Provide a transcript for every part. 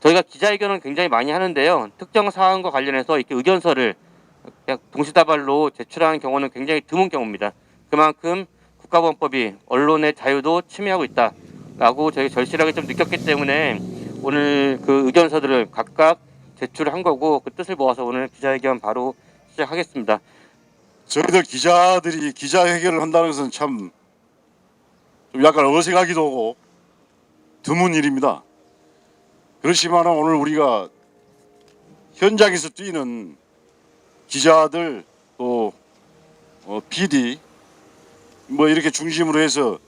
저희가 기자회견을 굉장히 많이 하는데요. 특정 사안과 관련해서 이렇게 의견서를 그냥 동시다발로 제출하는 경우는 굉장히 드문 경우입니다. 그만큼 국가보안법이 언론의 자유도 침해하고 있다라고 저희 절실하게 좀 느꼈기 때문에 오늘 그 의견서들을 각각 제출한 거고, 그 뜻을 모아서 오늘 기자회견 바로 시작하겠습니다. 저희들 기자들이 기자회견을 한다는 것은 참 좀 약간 어색하기도 하고 드문 일입니다. 그렇지만 오늘 우리가 현장에서 뛰는 기자들 또 PD 뭐 이렇게 중심으로 해서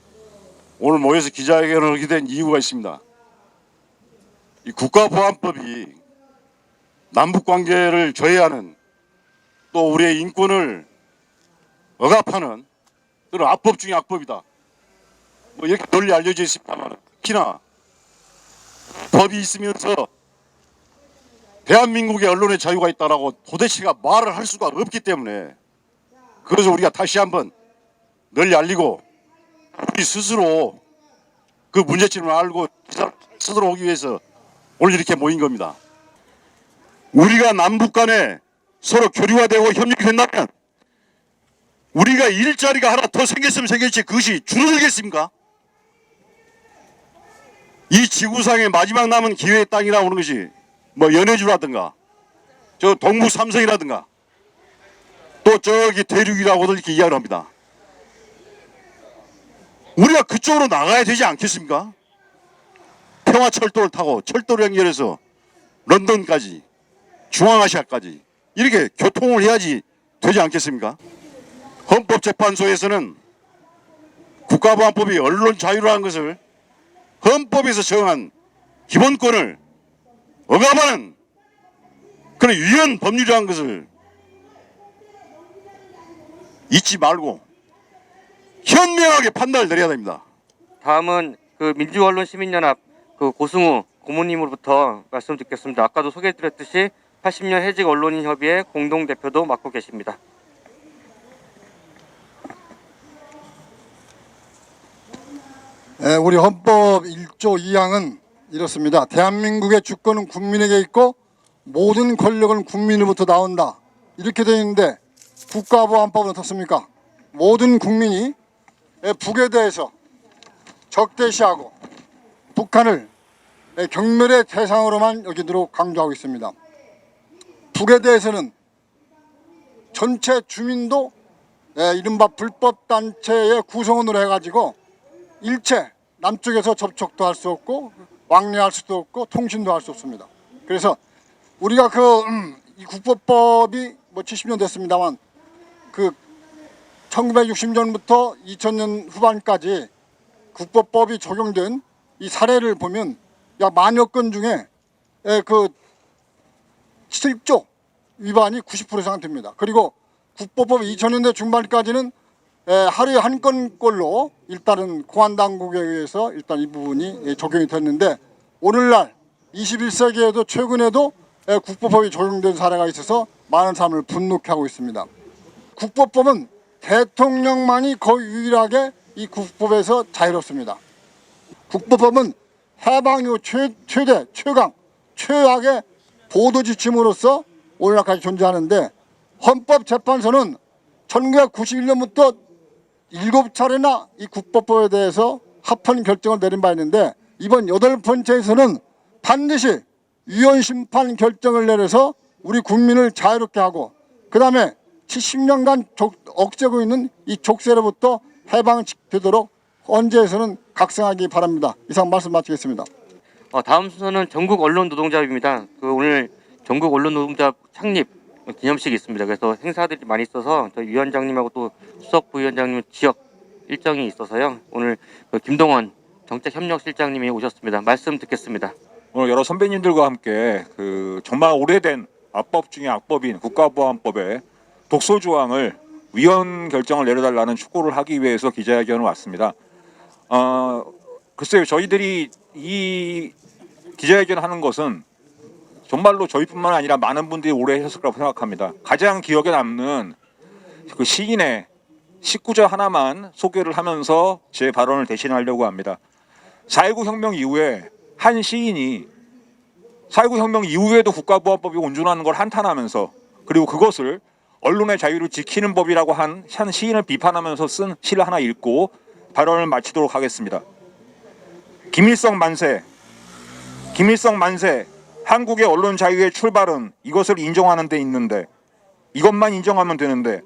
오늘 모여서 기자회견을 하게 된 이유가 있습니다. 이 국가보안법이 남북관계를 저해하는 또 우리의 인권을 억압하는 그런 악법 중의 악법이다. 뭐 이렇게 널리 알려져 있습니다만, 특히나 법이 있으면서 대한민국의 언론의 자유가 있다라고 도대체가 말을 할 수가 없기 때문에, 그래서 우리가 다시 한번 널리 알리고 우리 스스로 그 문제점을 알고 스스로 오기 위해서 오늘 이렇게 모인 겁니다. 우리가 남북 간에 서로 교류화되고 협력된다면 우리가 일자리가 하나 더 생겼으면 생겼지 그것이 줄어들겠습니까? 이 지구상의 마지막 남은 기회의 땅이라고 하는 것이 뭐 연해주라든가 저 동북 삼성이라든가 또 저기 대륙이라고도 이렇게 이야기를 합니다. 우리가 그쪽으로 나가야 되지 않겠습니까? 평화철도를 타고 철도를 연결해서 런던까지 중앙아시아까지 이렇게 교통을 해야지 되지 않겠습니까? 헌법재판소에서는 국가보안법이 언론 자유라는 것을 헌법에서 정한 기본권을 억압하는 그런 위헌 법률이라는 것을 잊지 말고 현명하게 판단을 내려야 됩니다. 다음은 그 민주언론시민연합 그 고승우 고모님으로부터 말씀 듣겠습니다. 아까도 소개해드렸듯이 80년 해직 언론인 협의회 공동대표도 맡고 계십니다. 우리 헌법 1조 2항은 이렇습니다. 대한민국의 주권은 국민에게 있고 모든 권력은 국민으로부터 나온다. 이렇게 되어 있는데 국가보안법은 어떻습니까? 모든 국민이 북에 대해서 적대시하고 북한을 경멸의 대상으로만 여기도록 강조하고 있습니다. 북에 대해서는 전체 주민도 이른바 불법단체의 구성원으로 해가지고 일체 남쪽에서 접촉도 할 수 없고 왕래할 수도 없고 통신도 할 수 없습니다. 그래서 우리가 이 국보법이 뭐 70년 됐습니다만 그 1960년부터 2000년 후반까지 국보법이 적용된 이 사례를 보면 약 만여 건 중에 그 7조 위반이 90% 이상 됩니다. 그리고 국보법이 2000년대 중반까지는 하루에 한 건꼴로 일단은 공안당국에 의해서 일단 이 부분이 적용이 됐는데, 오늘날 21세기에도 최근에도 국보법이 적용된 사례가 있어서 많은 사람을 분노케 하고 있습니다. 국보법은 대통령만이 거의 유일하게 이 국보법에서 자유롭습니다. 국보법은 해방 이후 최대, 최강, 최악의 보도 지침으로서 오늘날까지 존재하는데, 헌법재판소는 1991년부터 7차례나 이 국보법에 대해서 합헌 결정을 내린 바 있는데, 이번 8번째에서는 반드시 위헌 심판 결정을 내려서 우리 국민을 자유롭게 하고, 그 다음에 70년간 억제고 있는 이 족쇄로부터 해방되도록 헌재에서는 각성하기 바랍니다. 이상 말씀 마치겠습니다. 다음 순서는 전국 언론 노동자입니다. 오늘 전국 언론 노동자 창립 기념식이 있습니다. 그래서 행사들이 많이 있어서 저희 위원장님하고 또 수석 부위원장님 지역 일정이 있어서요. 오늘 김동원 정책협력실장님이 오셨습니다. 말씀 듣겠습니다. 오늘 여러 선배님들과 함께 정말 오래된 악법 중의 악법인 국가보안법의 독소 조항을 위헌 결정을 내려달라는 촉구를 하기 위해서 기자회견을 왔습니다. 글쎄요, 저희들이 이 기자회견을 하는 것은 정말로 저희뿐만 아니라 많은 분들이 오래 하셨을 거라고 생각합니다. 가장 기억에 남는 그 시인의 식구자 하나만 소개를 하면서 제 발언을 대신하려고 합니다. 4.19 혁명 이후에 한 시인이 4.19 혁명 이후에도 국가보안법이 온전한 걸 한탄하면서 그리고 그것을 언론의 자유를 지키는 법이라고 한 시인을 비판하면서 쓴 시를 하나 읽고 발언을 마치도록 하겠습니다. 김일성 만세. 김일성 만세. 한국의 언론 자유의 출발은 이것을 인정하는 데 있는데 이것만 인정하면 되는데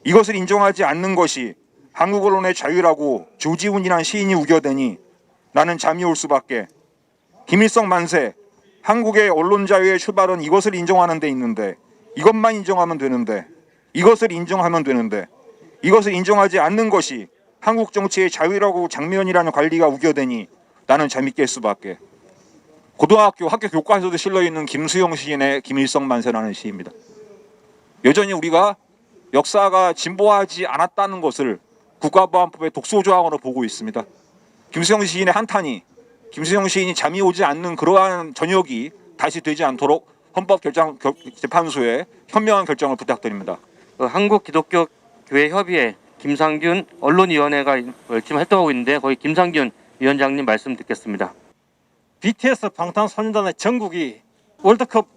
이것을 인정하지 않는 것이 한국 언론의 자유라고 조지훈이란 시인이 우겨대니 나는 잠이 올 수밖에. 김일성 만세. 한국의 언론 자유의 출발은 이것을 인정하는 데 있는데 이것만 인정하면 되는데 이것을 인정하면 되는데 이것을 인정하지 않는 것이 한국 정치의 자유라고 장면이라는 관리가 우겨대니 나는 잠이 깰 수밖에. 고등학교 학교 교과서에도 실려있는 김수영 시인의 김일성 만세라는 시입니다. 여전히 우리가 역사가 진보하지 않았다는 것을 국가보안법의 독소조항으로 보고 있습니다. 김수영 시인의 한탄이 김수영 시인이 잠이 오지 않는 그러한 저녁이 다시 되지 않도록 헌법재판소에 현명한 결정을 부탁드립니다. 한국기독교교회협의회 김상균 언론위원회가 열심히 활동하고 있는데 거기 김상균 위원장님 말씀 듣겠습니다. BTS 방탄소년단의 정국이 월드컵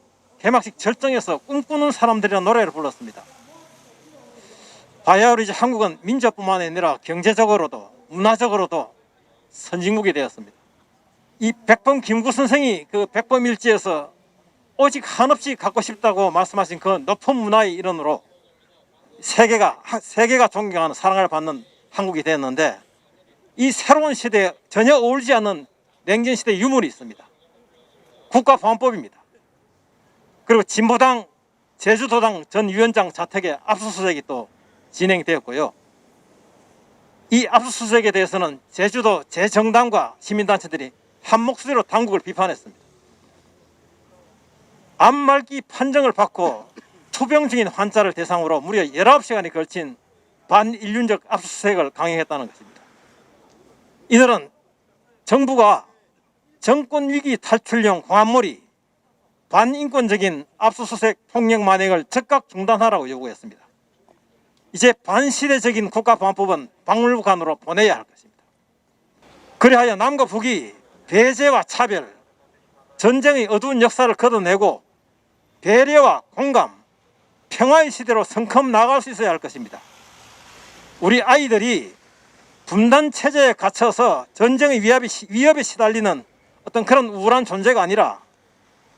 개막식 절정에서 꿈꾸는 사람들이라는 노래를 불렀습니다. 바야흐로 이제 한국은 민족뿐만 아니라 경제적으로도 문화적으로도 선진국이 되었습니다. 이 백범 김구 선생이 그 백범일지에서 오직 한없이 갖고 싶다고 말씀하신 그 높은 문화의 일원으로 세계가 존경하는 사랑을 받는 한국이 되었는데 이 새로운 시대에 전혀 어울리지 않는 냉전 시대 유물이 있습니다. 국가보안법입니다. 그리고 진보당 제주도당 전 위원장 자택에 압수수색이 또 진행되었고요. 이 압수수색에 대해서는 제주도 제정당과 시민단체들이 한 목소리로 당국을 비판했습니다. 암말기 판정을 받고 투병 중인 환자를 대상으로 무려 19시간이 걸친 반인륜적 압수수색을 강행했다는 것입니다. 이들은 정부가 정권위기 탈출용 공안몰이 반인권적인 압수수색 폭력 만행을 즉각 중단하라고 요구했습니다. 이제 반시대적인 국가보안법은 박물관으로 보내야 할 것입니다. 그리하여 남과 북이 배제와 차별, 전쟁의 어두운 역사를 걷어내고 배려와 공감, 평화의 시대로 성큼 나아갈 수 있어야 할 것입니다. 우리 아이들이 분단 체제에 갇혀서 전쟁의 위협에 시달리는 어떤 그런 우울한 존재가 아니라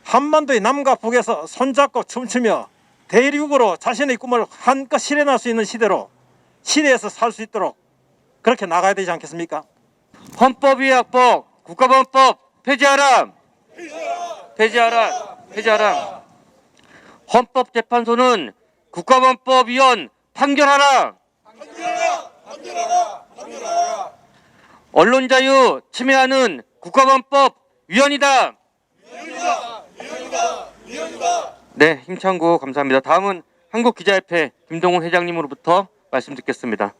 한반도의 남과 북에서 손잡고 춤추며 대륙으로 자신의 꿈을 한껏 실현할 수 있는 시대에서 살 수 있도록 그렇게 나가야 되지 않겠습니까? 헌법위약법 국가보안법 폐지하라. 폐지하라. 헌법재판소는 국가보안법위원 판결하라. 언론자유 침해하는 국가보안법 위원이다. 네, 힘찬 구 감사합니다. 다음은 한국기자협회 김동훈 회장님으로부터 말씀 듣겠습니다.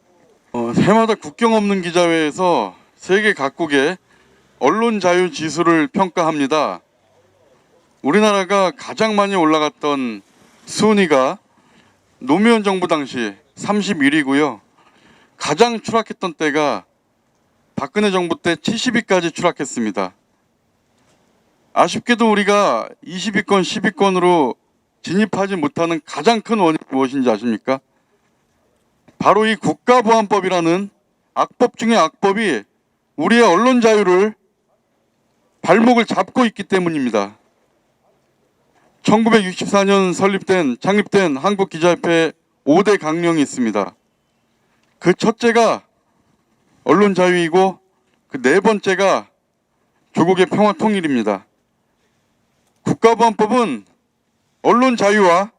해마다 국경 없는 기자회에서 세계 각국의 언론 자유 지수를 평가합니다. 우리나라가 가장 많이 올라갔던 순위가 노무현 정부 당시 31위고요. 가장 추락했던 때가 박근혜 정부 때 70위까지 추락했습니다. 아쉽게도 우리가 20위권, 10위권으로 진입하지 못하는 가장 큰 원인이 무엇인지 아십니까? 바로 이 국가보안법이라는 악법 중의 악법이 우리의 언론 자유를 발목을 잡고 있기 때문입니다. 1964년 창립된 한국기자협회 5대 강령이 있습니다. 그 첫째가 언론 자유이고 그 네 번째가 조국의 평화 통일입니다. 국가보안법은 언론 자유와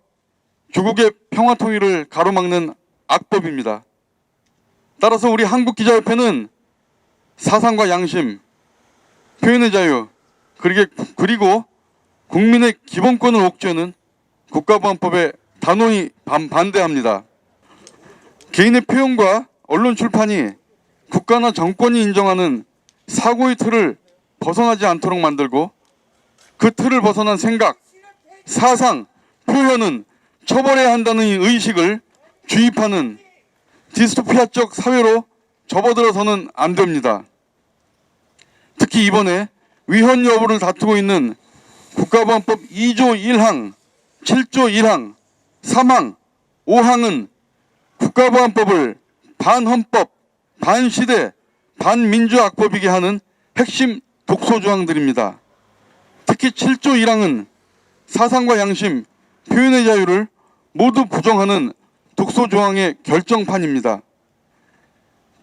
조국의 평화 통일을 가로막는 악법입니다. 따라서 우리 한국기자협회는 사상과 양심, 표현의 자유, 그리고 국민의 기본권을 옥죄는 국가보안법에 단호히 반대합니다. 개인의 표현과 언론 출판이 국가나 정권이 인정하는 사고의 틀을 벗어나지 않도록 만들고 그 틀을 벗어난 생각, 사상, 표현은 처벌해야 한다는 의식을 주입하는 디스토피아적 사회로 접어들어서는 안 됩니다. 특히 이번에 위헌 여부를 다투고 있는 국가보안법 2조 1항, 7조 1항, 3항, 5항은 국가보안법을 반헌법, 반시대, 반민주악법이게 하는 핵심 독소조항들입니다. 특히 7조 1항은 사상과 양심, 표현의 자유를 모두 부정하는 독소조항의 결정판입니다.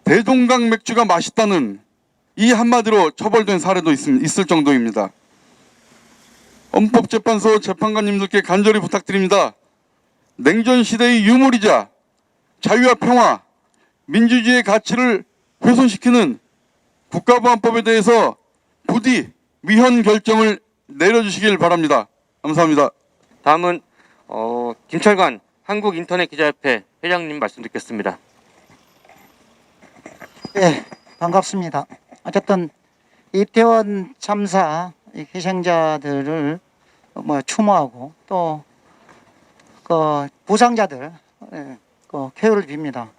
대동강 맥주가 맛있다는 이 한마디로 처벌된 사례도 있을 정도입니다. 헌법재판소 재판관님들께 간절히 부탁드립니다. 냉전시대의 유물이자 자유와 평화, 민주주의의 가치를 훼손시키는 국가보안법에 대해서 부디 위헌 결정을 내려주시길 바랍니다. 감사합니다. 다음은 김철관 한국인터넷기자협회 회장님 말씀 듣겠습니다. 네, 반갑습니다. 어쨌든 이태원 참사 희생자들을 추모하고 또 그 부상자들 그 쾌유를 빕니다.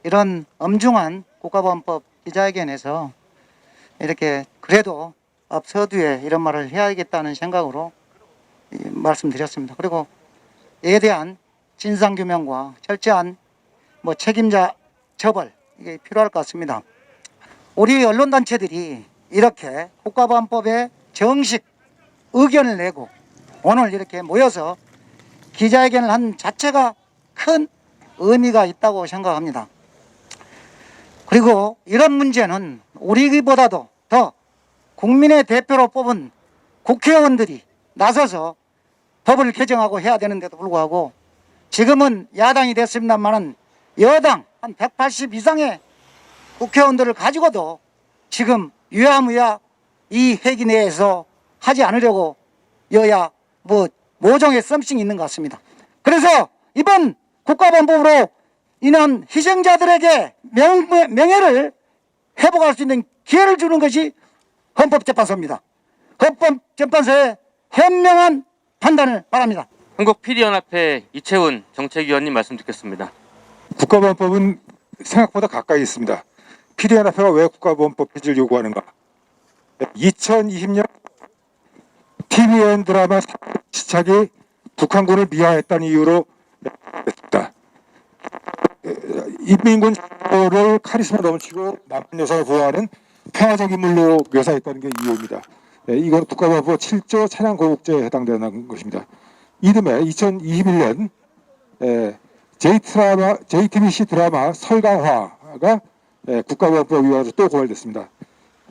이런 엄중한 국가보안법 기자회견에서 이렇게 그래도 앞서두에 이런 말을 해야겠다는 생각으로 말씀드렸습니다. 그리고 이에 대한 진상규명과 철저한 책임자 처벌 이게 필요할 것 같습니다. 우리 언론단체들이 이렇게 국가보안법에 정식 의견을 내고 오늘 이렇게 모여서 기자회견을 한 자체가 큰 의미가 있다고 생각합니다. 그리고 이런 문제는 우리보다도 더 국민의 대표로 뽑은 국회의원들이 나서서 법을 개정하고 해야 되는데도 불구하고 지금은 야당이 됐습니다만은 여당 한 180 이상의 국회의원들을 가지고도 지금 유야무야 이 회기 내에서 하지 않으려고 여야 모종의 썸씽이 있는 것 같습니다. 그래서 이번 국가보안법으로 인한 희생자들에게 명예를 회복할 수 있는 기회를 주는 것이 헌법재판소입니다. 헌법재판소의 현명한 판단을 바랍니다. 한국PD연합회 이채훈 정책위원님 말씀 듣겠습니다. 국가보안법은 생각보다 가까이 있습니다. PD연합회가 왜 국가보안법 폐지를 요구하는가? 2020년 TVN 드라마 시착이 북한군을 미화했다는 이유로 했습니다. 인민군 를 카리스마 넘치고 남한 여성을 보호하는 평화적 인물로 묘사했다는 게 이유입니다. 이건 국가보안법 7조 찬양고국죄에 해당되는 것입니다. 이듬해 2021년 JTBC 드라마 설강화가 국가보안법 위반으로 또 고발됐습니다.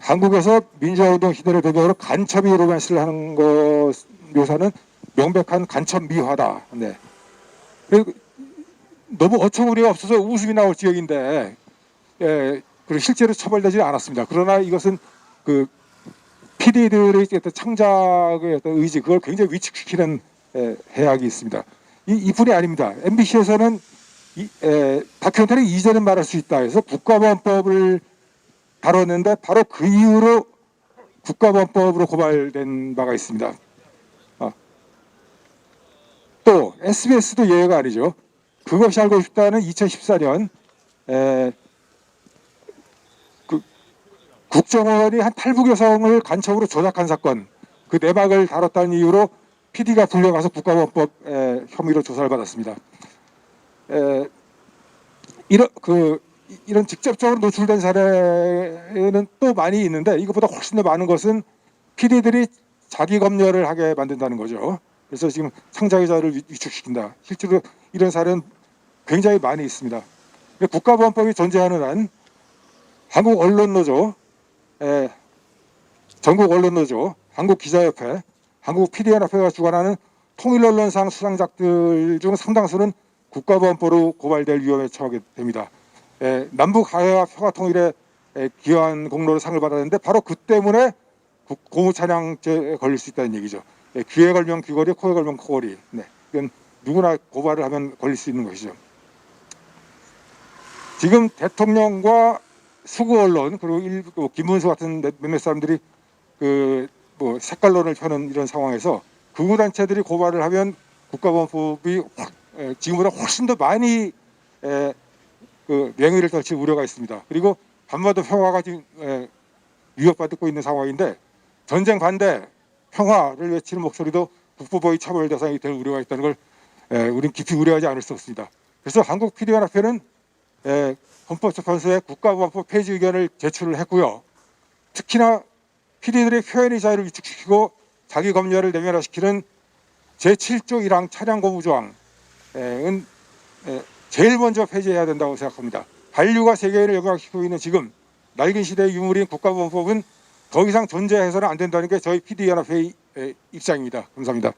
한국에서 민주화운동 시대를 배경으로 간첩이 로맨스를 하는 것 묘사는 명백한 간첩 미화다. 네. 그리고 너무 어처구니가 없어서 웃음이 나올 지경인데 그리고 실제로 처벌되지 않았습니다. 그러나 이것은 그 PD들의 어떤 창작의 어떤 의지 그걸 굉장히 위축시키는 해악이 있습니다. 이뿐이 아닙니다. MBC에서는 다큐멘터리 이전은 말할 수 있다 해서 국가보안법을 다뤘는데 바로 그 이후로 국가보안법으로 고발된 바가 있습니다. 또 SBS도 예외가 아니죠. 그것이 알고 싶다는 2014년 국정원이 한 탈북 여성을 간첩으로 조작한 사건 그 내막을 다뤘다는 이유로 PD가 불려가서 국가보안법 혐의로 조사를 받았습니다. 이런 직접적으로 노출된 사례는 또 많이 있는데 이것보다 훨씬 더 많은 것은 PD들이 자기 검열을 하게 만든다는 거죠. 그래서 지금 창작의 자유를 위축시킨다. 실제로 이런 사례는 굉장히 많이 있습니다. 국가보안법이 존재하는 한 한국언론노조, 전국언론노조, 한국기자협회, 한국PD연합회가 주관하는 통일언론상 수상작들 중 상당수는 국가보안법으로 고발될 위험에 처하게 됩니다. 남북 화해와 평화통일에 기여한 공로로 상을 받았는데 바로 그 때문에 고무찬양죄에 걸릴 수 있다는 얘기죠. 귀에 걸면 귀걸이, 코에 걸면 코걸이. 네, 이건 누구나 고발을 하면 걸릴 수 있는 것이죠. 지금 대통령과 수구 언론 그리고 일부 김문수 같은 몇몇 사람들이 색깔론을 펴는 이런 상황에서 극우 단체들이 고발을 하면 국가보안법이 지금보다 훨씬 더 많이 맹위를 떨칠 우려가 있습니다. 그리고 한반도 평화가 지금 위협받고 있는 상황인데 전쟁 반대, 평화를 외치는 목소리도 국보법의 처벌 대상이 될 우려가 있다는 걸 우리는 깊이 우려하지 않을 수 없습니다. 그래서 한국 PD연합회는 헌법재판소에 국가보안법 폐지 의견을 제출을 했고요. 특히나 PD들의 표현의 자유를 위축시키고 자기 검열을 내면화시키는 제7조 1항 차량 거부 조항은 제일 먼저 폐지해야 된다고 생각합니다. 한류가 세계인을 영향시키고 있는 지금 낡은 시대의 유물인 국가보안법은 더 이상 존재해서는 안 된다는 게 저희 PD연합회의 입장입니다. 감사합니다.